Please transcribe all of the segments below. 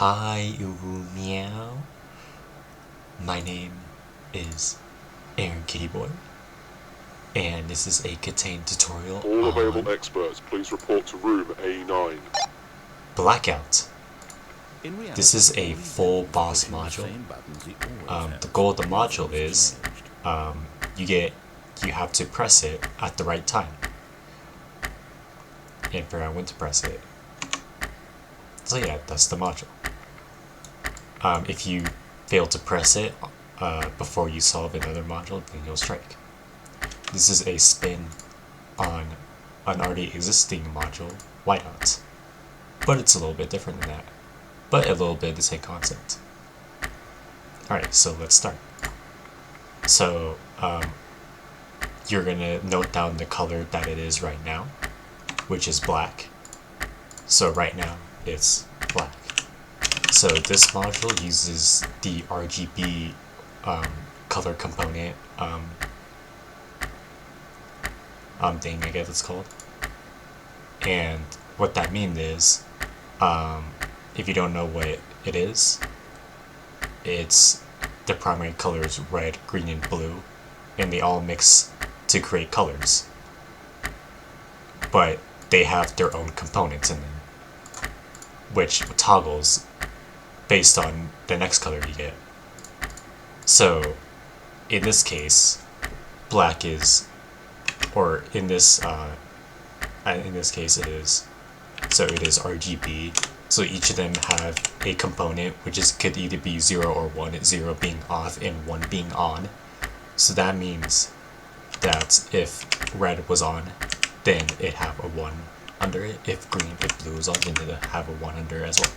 Hi, meow. My name is Aaron Kitty Boy, and this is a KTANE tutorial All available on experts, please report to room A9. Blackout. This is a full boss module. The goal of the module is you have to press it at the right time and figure out when to press it. So yeah, that's the module. If you fail to press it before you solve another module, then you'll strike. This is a spin on an already existing module, Whiteout, but it's a little bit different than that, but a little bit the same concept. Alright, so let's start. So you're gonna note down the color that it is right now, which is black. So right now it's black. So this module uses the RGB color component thing, I guess it's called. And what that means is, if you don't know what it is, it's the primary colors red, green, and blue, and they all mix to create colors. But they have their own components in them, which toggles based on the next color you get. So in this case, black is, or in this case it is, so it is RGB. So each of them have a component which could either be 0 or 1, 0 being off and 1 being on. So that means that if red was on, then it'd have a 1 under it. If blue was on, then it'd have a 1 under it as well.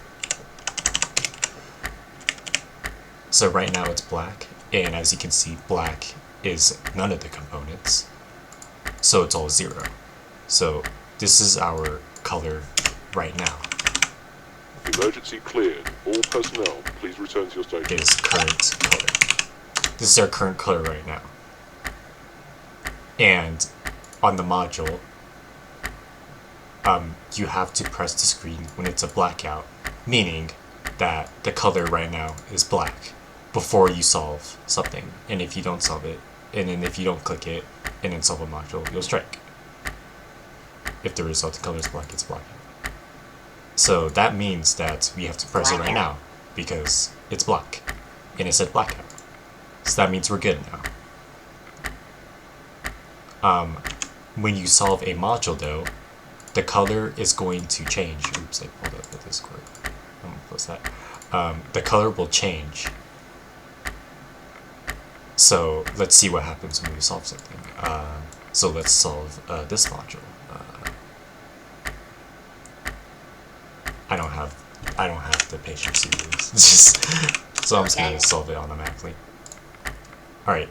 So right now it's black, and as you can see, black is none of the components, so it's all 0. So this is our color right now. Emergency cleared. All personnel, please return to your station. It is current color. This is our current color right now. And on the module, you have to press the screen when it's a blackout, meaning that the color right now is black before you solve something. And if you don't solve it, and then if you don't click it and then solve a module, you'll strike. If the resulting color is black, it's black. So that means that we have to press it right now because it's black and it said blackout. So that means we're good now. When you solve a module though, the color is going to change. Oops, I pulled up the Discord. I'm gonna close that. The color will change. So let's see what happens when we solve something. So let's solve this module. I don't have the patience to do this. So I'm just gonna solve it automatically. Alright,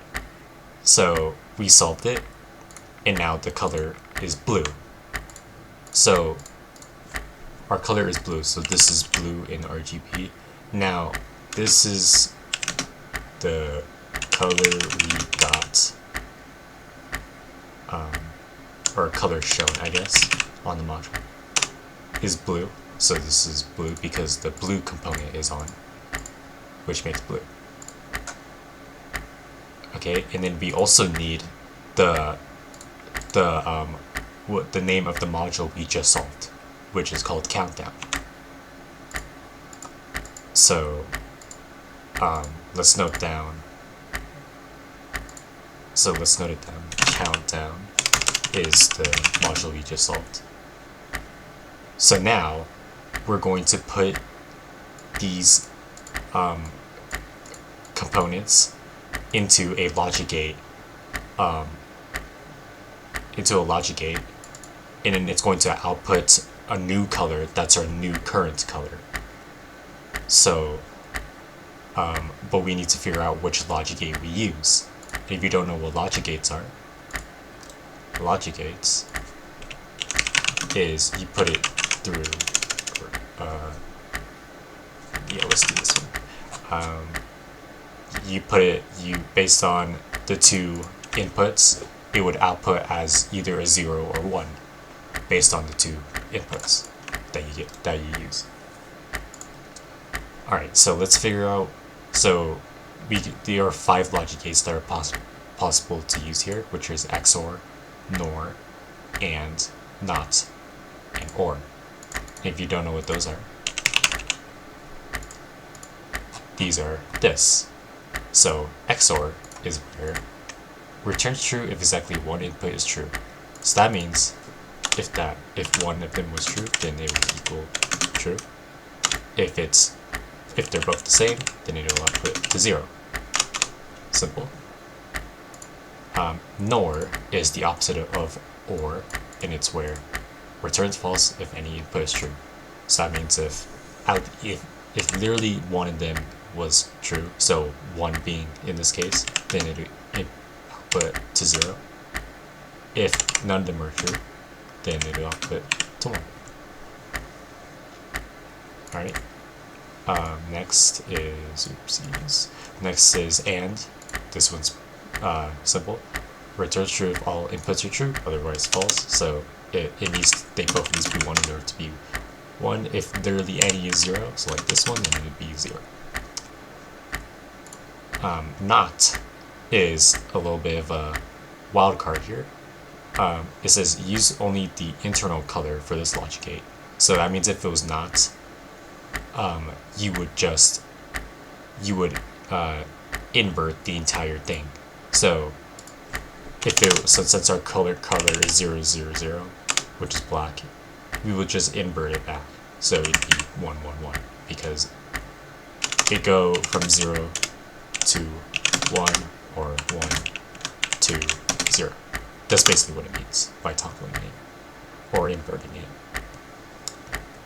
so we solved it, and now the color is blue. So our color is blue, so this is blue in RGB. Now this is the color we got, or color shown, I guess, on the module is blue. So this is blue because the blue component is on, which makes blue. Okay, and then we also need the name of the module we just solved, which is called countdown. So let's note down. So let's note it down. Countdown is the module we just solved. So now we're going to put these components into a logic gate, and then it's going to output a new color that's our new current color. So, but we need to figure out which logic gate we use. And if you don't know what logic gates are, logic gates is you put it through. Yeah, let's do this one. You based on the two inputs, it would output as either a 0 or 1, based on the two inputs that you use. Alright, so let's figure out, so there are 5 logic gates that are possible to use here, which is XOR, NOR, AND, NOT, and OR. If you don't know what those are, these are this. So XOR is where returns true if exactly one input is true. So that means if one of them was true, then it would equal true. If they're both the same, then it'll output to 0. Simple. NOR is the opposite of OR, and it's where returns false if any input is true. So that means if literally one of them was true, so 1 being in this case, then it output to 0. If none of them are true, then it'll output to 1. Alright. Next is AND. This one's simple. Returns true if all inputs are true, otherwise false. So they both need to be 1 in order to be 1. If literally any is 0, so like this one, then it would be 0. NOT is a little bit of a wild card here. It says use only the internal color for this logic gate. So that means if it was not, you would invert the entire thing. So since our color is 0, 0, 0, which is black, we would just invert it back. So it'd be 1, 1, 1, because it go from 0 to 1 or 1 to 0. That's basically what it means by toggling it or inverting it.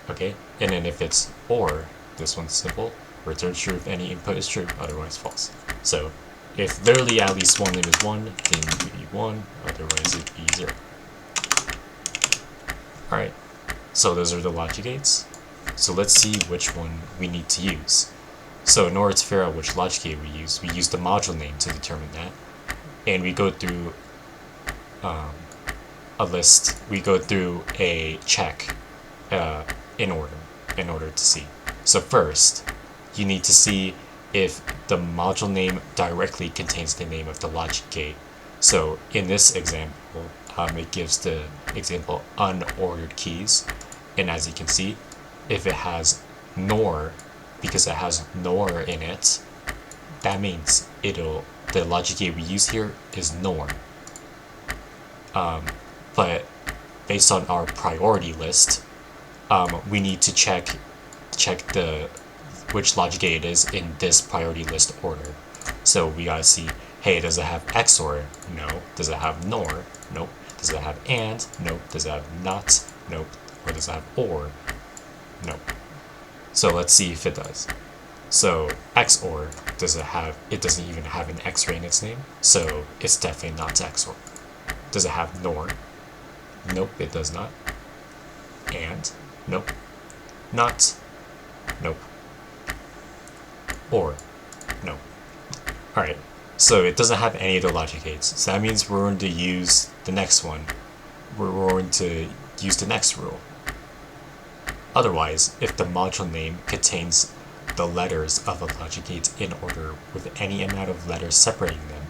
Okay, and then if it's OR, this one's simple. Return true if any input is true, otherwise false. So if literally at least one of them is 1, then it would be 1, otherwise it'd be 0. Alright, so those are the logic gates. So let's see which one we need to use. So in order to figure out which logic gate we use the module name to determine that. And we go through a list, we go through a check in order to see. So first, you need to see if the module name directly contains the name of the logic gate. So in this example, it gives the example unordered keys, and as you can see, if it has NOR, because it has NOR in it, that means the logic gate we use here is NOR. But based on our priority list, we need to check which logic gate it is in this priority list order. So we gotta see, hey, does it have XOR? No. Does it have NOR? Nope. Does it have AND? Nope. Does it have NOT? Nope. Or does it have OR? Nope. So let's see if it does. So XOR, it doesn't even have an X-ray in its name, so it's definitely not XOR. Does it have NOR? Nope, it does not. AND? Nope. NOT? Nope. OR? No. Alright, so it doesn't have any of the logic gates, so that means we're going to use the next one. We're going to use the next rule. Otherwise, if the module name contains the letters of a logic gate in order with any amount of letters separating them,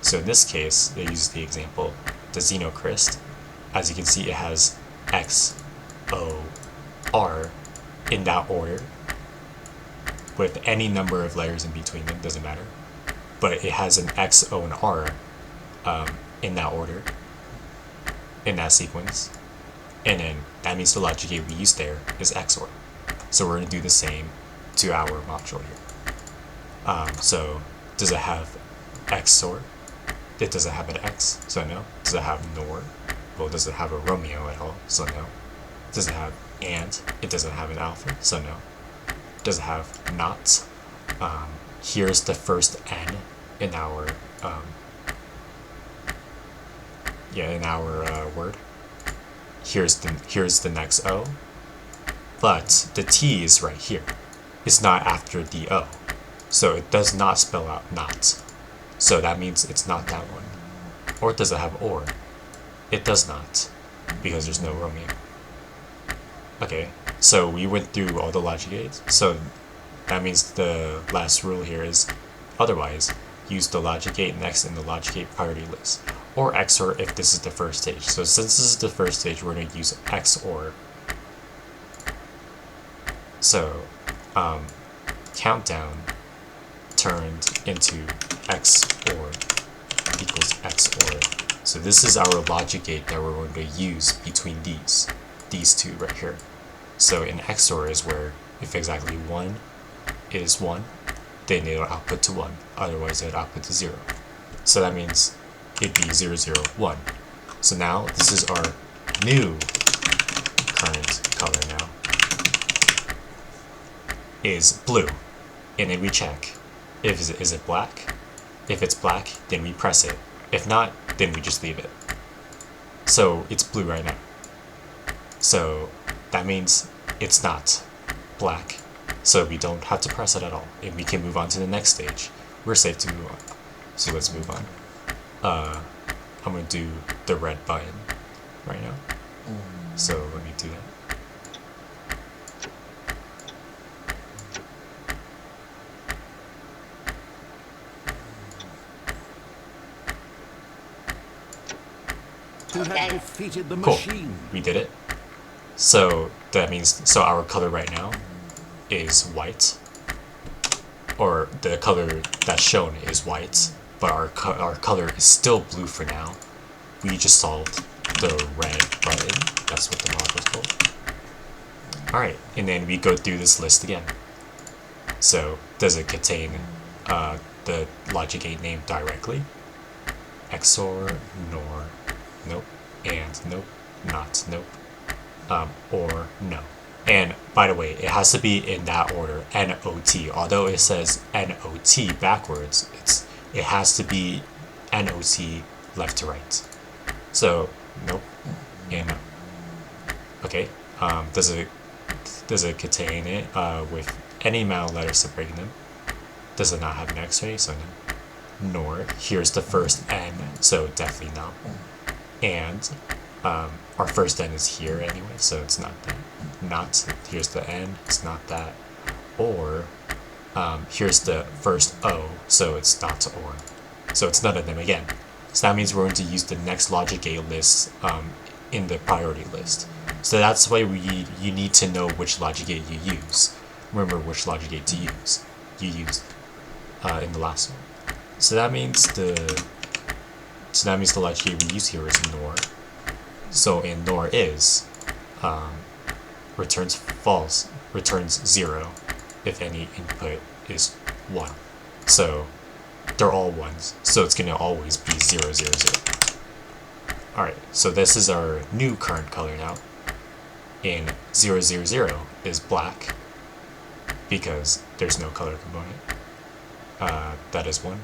so in this case, they use the example, the Xenochrist. As you can see, it has X, O, R in that order, with any number of letters in between them, doesn't matter. But it has an X, O, and R in that order, in that sequence. And then that means the logic gate we use there is XOR. So we're going to do the same to our module here. So does it have XOR? It doesn't have an X, so no. Does it have NOR? Well, does it have a Romeo at all? So no. Does it have AND? It doesn't have an alpha, so no. Does it have NOT? Here's the first N in our word. Here's the next O, but the T is right here. It's not after the O, so it does not spell out NOT. So that means it's not that one. Or does it have OR? It does not, because there's no Romeo. Okay, so we went through all the logic gates. So that means the last rule here is otherwise use the logic gate next in the logic gate priority list, or XOR if this is the first stage. So since this is the first stage, we're going to use XOR. So countdown turned into XOR equals XOR. So this is our logic gate that we're going to use between these two right here. So in XOR is where if exactly 1 is 1, then it'll output to 1, otherwise it'll output to 0. So that means it'd be 0, 0, 1. So now this is our new current color now is blue, and then we check is it black. If it's black, then we press it. If not, then we just leave it. So it's blue right now. So that means it's not black. So we don't have to press it at all, and we can move on to the next stage. We're safe to move on. So let's move on. I'm gonna do the red button right now. So let me do that. Have defeated the Cool. machine. We did it. So that means our color right now is white, or the color that's shown is white, but our color is still blue for now. We just solved the red button. That's what the module is called. All right, and then we go through this list again. So does it contain the logic gate name directly? XOR, NOR, nope, and nope, not nope, or no. And by the way, it has to be in that order, N-O-T. Although it says N-O-T backwards, it has to be N-O-T left to right. So nope and no. Okay. Does it contain it with any amount of letters separating them? Does it not have an X-ray? So no. Nor. Here's the first N, so definitely no. And our first N is here anyway, so it's not that. Not. Here's the N, it's not that. Or here's the first O, so it's not or. So it's none of them again. So that means we're going to use the next logic gate list in the priority list. So that's why you need to know which logic gate you use. Remember which logic gate to use. You used in the last one. So that means the logic gate we use here is NOR. So in NOR is returns false, returns 0 if any input is 1. So they're all 1s, so it's going to always be 0, 0, 0. Alright, so this is our new current color now. In 0, 0, 0 is black, because there's no color component. That is 1.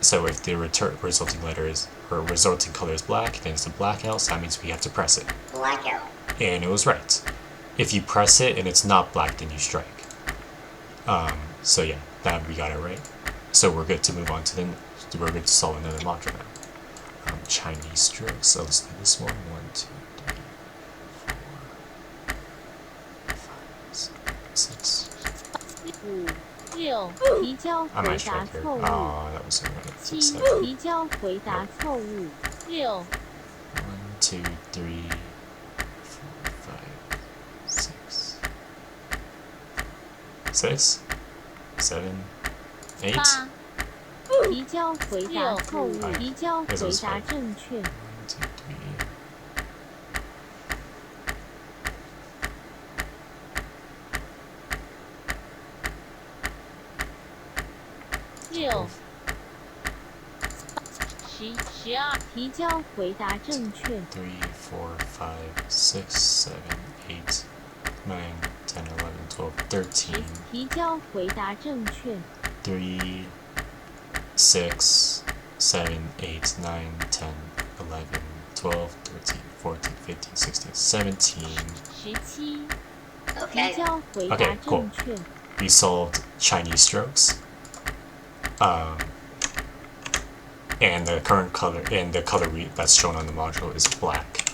So if the resulting letter is, or resulting color is black, then it's a blackout, so that means we have to press it. Blackout. And it was right. If you press it and it's not black, then you strike. So yeah, that we got it right. So we're good to move on to we're good to solve another module now. Chinese strokes, so let's do this one. 1, 2, 3, 4, 5, 6. 6、提交 I 回 might 答 strike here. 错误。 Oh, that was alright. 7、 So 7. 提交回答错误。6、 1, 2, 3, 4, 5, 6. 6, 7, 8. 8、提交回答错误。提交回答正确。 1, 2, 3. 6、10、12，提交回答正确。 3, 4, 5, 6, 7, 8, 9, 10, 11, 12, 13. 提交回答正确。 3, 6, 7, 8, 9, 10, 11, 12, 13, 14, 15, 16, 17. 17， Okay. 提交回答 Okay, cool. 正确。 We solved Chinese strokes. And the current color, and the color that's shown on the module is black.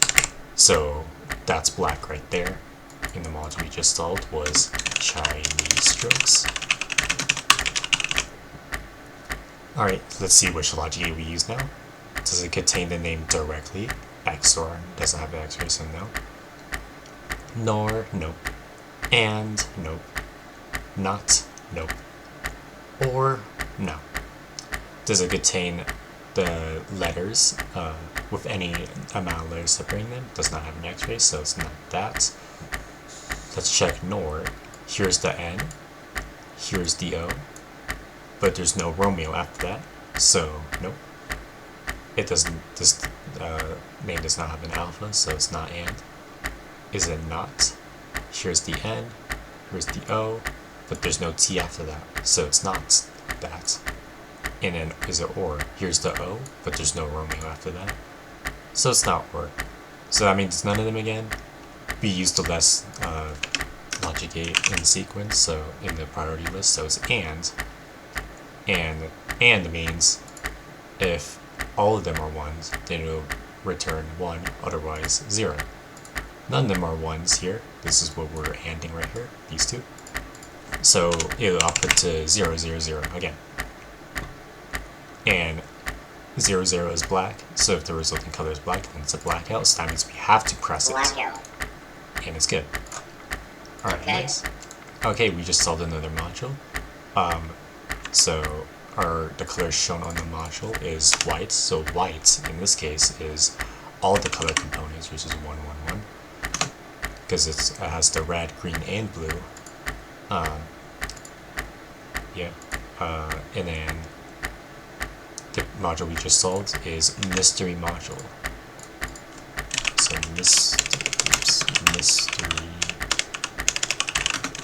So that's black right there. in the module we just solved was Chinese strokes. Alright, let's see which logic gate we use now. Does it contain the name directly? XOR doesn't have the X-ray, so no. Nor, nope. And, nope. Not, nope. Or, no. Does it contain the letters with any amount of letters separating them? Does not have an X-ray, so it's not that. Let's check nor. Here's the N. Here's the O. But there's no Romeo after that, so nope. It doesn't. This name does not have an alpha, so it's not and. Is it not? Here's the N. Here's the O. But there's no T after that, so it's not that. And then is it or? Here's the O, but there's no Romeo after that, so it's not or. So that means none of them again. We used the less logic gate in sequence, so in the priority list, so it's and means if all of them are ones, then it'll return 1, otherwise 0. None of them are ones here. This is what we're anding right here, these two. So it'll output to 0, 0, 0 again. And 0, 0 is black, so if the resulting color is black, then it's a blackout, so that means we have to press it. Blackout. And it's good. Alright, Okay. nice. Okay, we just solved another module. So the color shown on the module is white, so white in this case is all the color components, which is 1, 1, 1, because it has the red, green, and blue. And then the module we just solved is mystery module. So mystery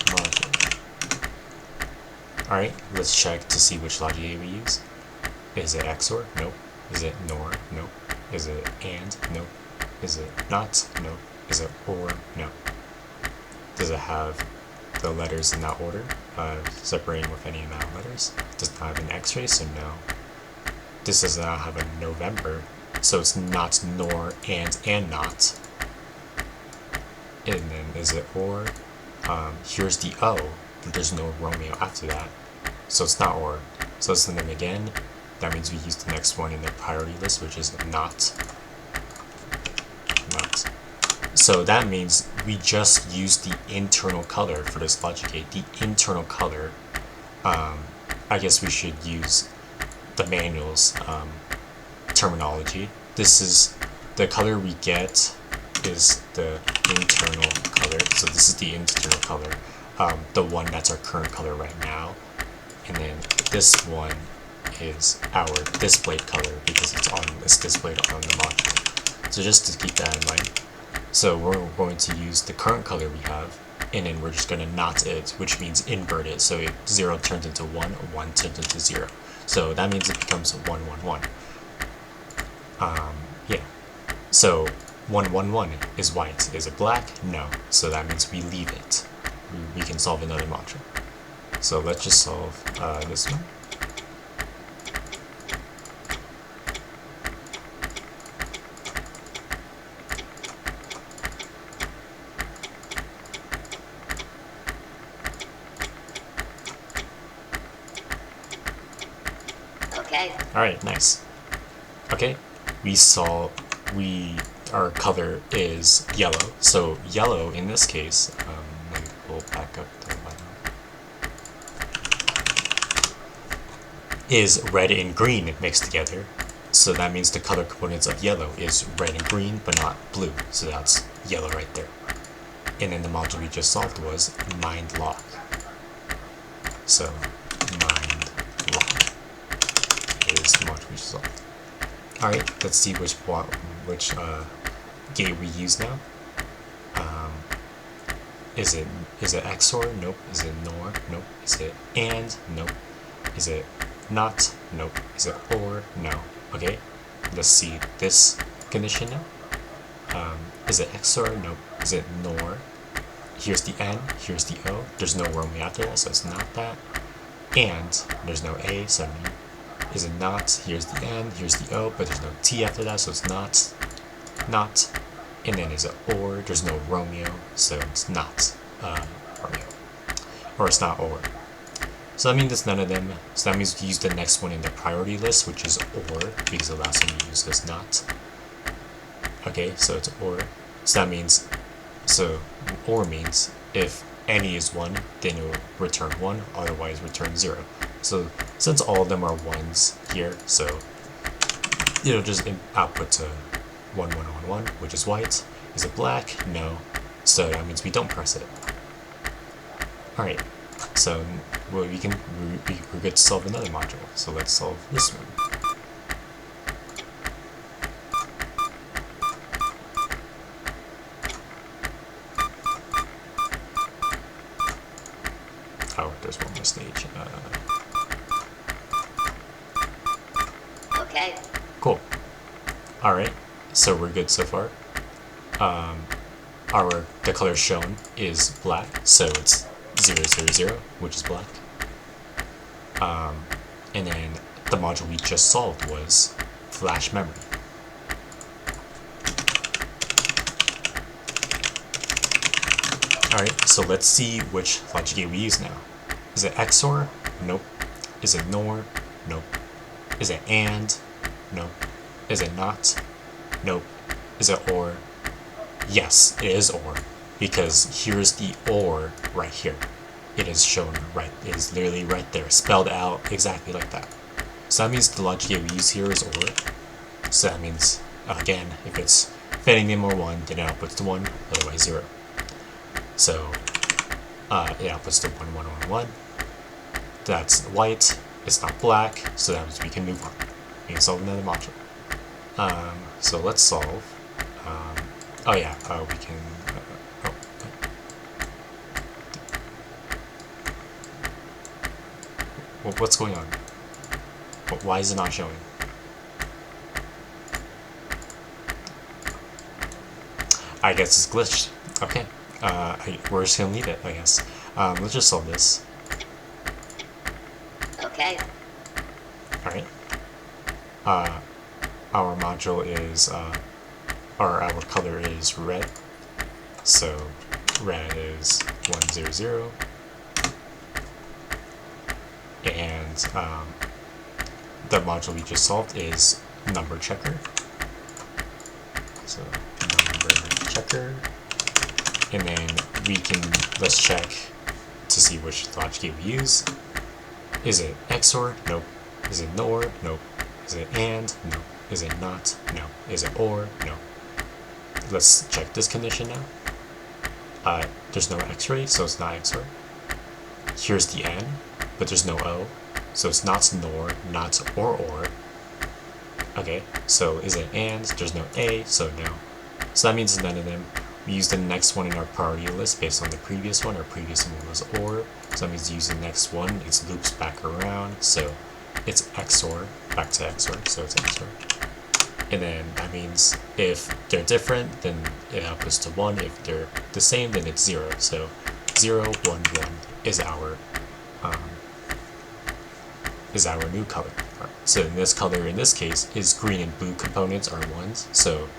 module. Alright, let's check to see which logic gate we use. Is it XOR? Nope. Is it NOR? Nope. Is it AND? Nope. Is it NOT? Nope. Is it OR? No. Does it have the letters in that order, separating with any amount of letters? Does not have an X-ray, so no. This does not have a November, so it's not NOR and not. And then is it OR? Here's the O, but there's no Romeo after that, so it's not OR. So let's send them again. That means we use the next one in the priority list, which is not. So that means we just use the internal color for this logic gate. The internal color, I guess we should use the manual's terminology. This is the color we get is the internal color. So this is the internal color, the one that's our current color right now. And then this one is our displayed color because it's displayed on the module. So just to keep that in mind. So we're going to use the current color we have, and then we're just going to not it, which means invert it. So 0 turns into 1, 1 turns into 0. So that means it becomes 1, 1, 1. Yeah. So 1, 1, 1 is white. Is it black? No. So that means we leave it. We can solve another module. So let's just solve this one. Okay. Alright, nice. Okay, our color is yellow. So yellow in this case, let me pull back up the button, is red and green mixed together. So that means the color components of yellow is red and green, but not blue. So that's yellow right there. And then the module we just solved was mind lock. So mind lock is the module we just solved. Alright, let's see which gate we use now. Is it XOR? Nope. Is it NOR? Nope. Is it AND? Nope. Is it NOT? Nope. Is it OR? No. Okay, let's see this condition now. Is it XOR? Nope. Is it NOR? Here's the N, here's the O. There's no Romeo after that, so it's not that. And there's no A, so no. Is it not? Here's the N, here's the O, but there's no T after that, so it's not. And then is it or? There's no Romeo, so it's not Romeo. Or it's not or. So that means it's none of them. So that means we use the next one in the priority list, which is or, because the last one we used is not. Okay, so it's or. So that means, so or means if any is 1, then it will return 1, otherwise return 0. So since all of them are 1s here, so it'll just output to 1, 1, 1, 1, which is white. Is it black? No. So that means we don't press it. Alright, so we're good to solve another module. So let's solve this one. Oh, there's one more stage. Okay. Cool. Alright, so we're good so far. The color shown is black, so it's 0, 0, 0, which is black. And then the module we just solved was flash memory. Alright, so let's see which logic gate we use now. Is it XOR? Nope. Is it NOR? Nope. Is it AND? Nope. Is it NOT? Nope. Is it OR? Yes, it is OR, because here's the OR right here. It is shown right, it is literally right there, spelled out exactly like that. So that means the logic gate we use here is OR. So that means, again, if it's any name or 1, then it outputs to 1, otherwise 0. So it outputs to 1, 1, 1, 1. That's white, it's not black, so that means we can move on. We can solve another module. So let's solve. Oh yeah, we can. What's going on? Why is it not showing? I guess it's glitched. Okay. We're just gonna leave it, I guess. Let's just solve this. Okay. Alright. Our module is, our color is red. So, red is 1, 0, 0. And, the module we just solved is number checker. So, number checker. And then let's check to see which logic gate we use. Is it XOR? Nope. Is it NOR? Nope. Is it AND? No. Is it NOT? No. Is it OR? No. Let's check this condition now. There's no X-ray, so it's not XOR. Here's the N, but there's no O, so it's not NOR, not or. Okay, so is it AND? There's no A, so no. So that means none of them. We use the next one in our priority list based on the previous one. Our previous one was OR, so that means use the next one. It loops back around, so it's XOR, back to XOR, so it's XOR. And then that means if they're different, then it outputs to 1. If they're the same, then it's 0. So 0, 1, 1 is our new color. Right. So in this color, in this case, is green and blue components are 1s. So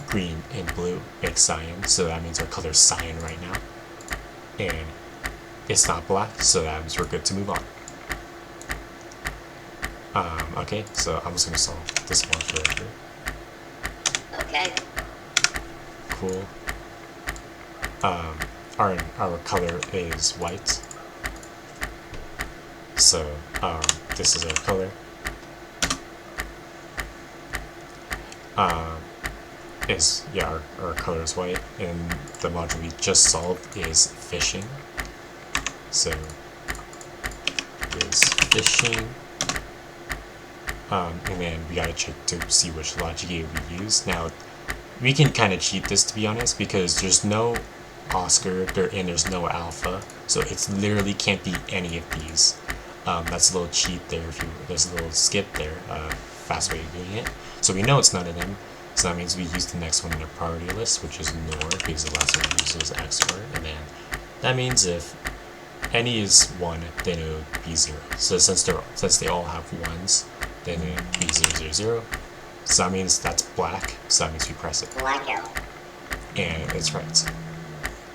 green and blue make cyan. So that means our color is cyan right now. And it's not black, so that means we're good to move on. Okay, so I'm just gonna solve this module right here. Okay. Cool. Our color is white. So this is our color. Our color is white, and the module we just solved is fishing. So is fishing. And then we gotta check to see which logic gate we use. Now, we can kind of cheat this, to be honest, because there's no Oscar and there's no Alpha, so it's literally can't be any of these. That's a little cheat there. There's a little skip there, fast way of doing it. So we know it's none of them. So that means we use the next one in the priority list, which is NOR, because the last one we used was XOR. And then that means if any is 1, then it would be 0. So since they all have 1s, then it would be 0, 0, 0. So that means that's black, so that means we press it. Blackout. and it's right.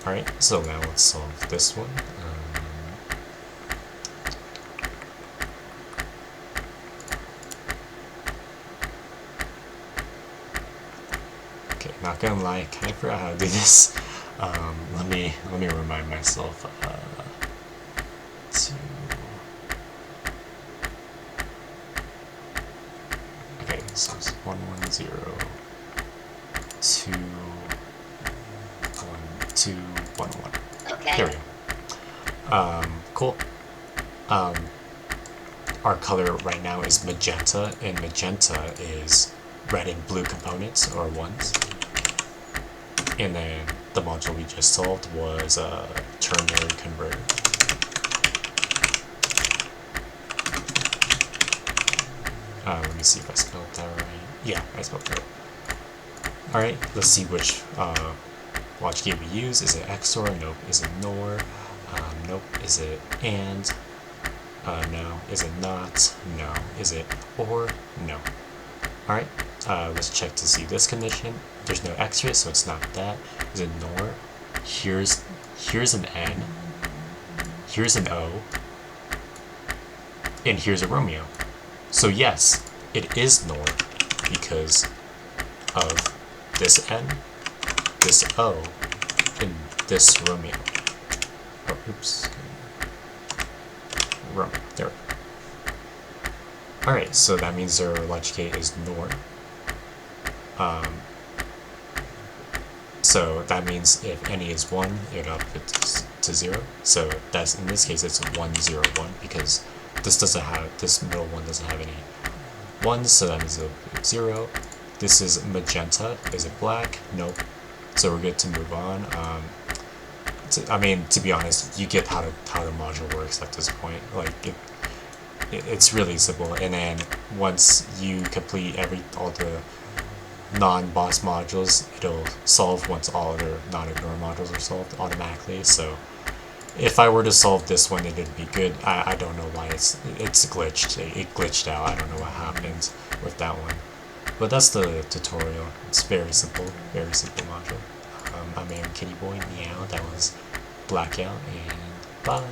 Alright, so now let's solve this one. Okay, not gonna lie, I kind of forgot how to do this. Let me remind myself. Okay, so it's 110, 2, 1, 2, 1, 1. Okay. There we go. Cool. Our color right now is magenta, and magenta is red and blue components, or ones. And then the module we just solved was a ternary converter. Let me see if I spelled that right. Yeah, I spelled that right. Alright, let's see which logic gate we use. Is it XOR? Nope. Is it NOR? Nope. Is it AND? No. Is it not? No. Is it OR? No. Alright, let's check to see this condition. There's no X-ray, so it's not that. Is it NOR? Here's an N. Here's an O. And here's a Romeo. So yes, it is NOR because of this N, this O, and this Romeo. Oh, oops. Romeo. There we go. Alright, so that means our logic gate is NOR. So that means if any is 1, it'll output to 0. So that's, in this case, it's 1, 0, 1 because this middle one doesn't have any 1s, so that means it's 0. This is magenta. Is it black? Nope. So we're good to move on. I mean, to be honest, you get how the module works at this point. Like it's really simple. And then once you complete all the non-boss modules, it'll solve once all other non-ignore modules are solved automatically. So if I were to solve this one, it'd be good. I don't know why it's glitched. It glitched out. I don't know what happened with that one. But that's the tutorial. It's very simple module. I'm Kitty Boy. Meow. That was Blackout, and bye.